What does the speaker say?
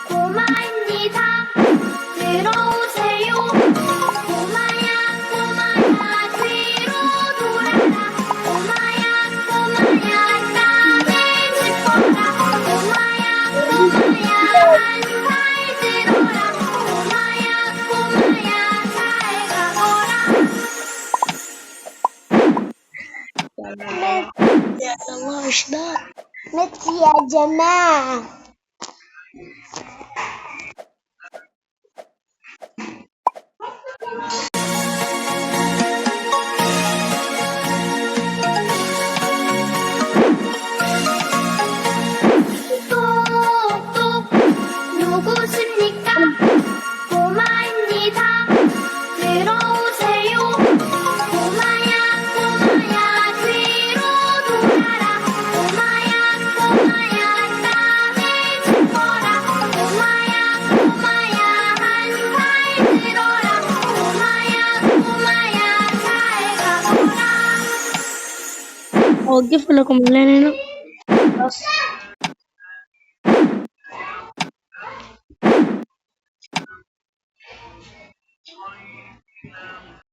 꼬마입니다. 들어오세요. 꼬마야, 꼬마야, 뒤로 돌아라. 꼬마야, 꼬마야, 땅에 짚어라. 꼬마야, 꼬마야, 한발 들어라. 꼬마야, 꼬마야, 잘 가거라. يا الله وش ذا؟ مت يا جماعة. 똑똑 누구십니까? 꼬마입니다. 들어오세요. 꼬마야, 꼬마야, 뒤로 돌아라. 꼬마야, 꼬마야, 땅에 짚어라. 꼬마야, 꼬마야, 한발 들어라. 꼬마야, 꼬마야, 잘 가거라. أوقف لكم الليل هنا.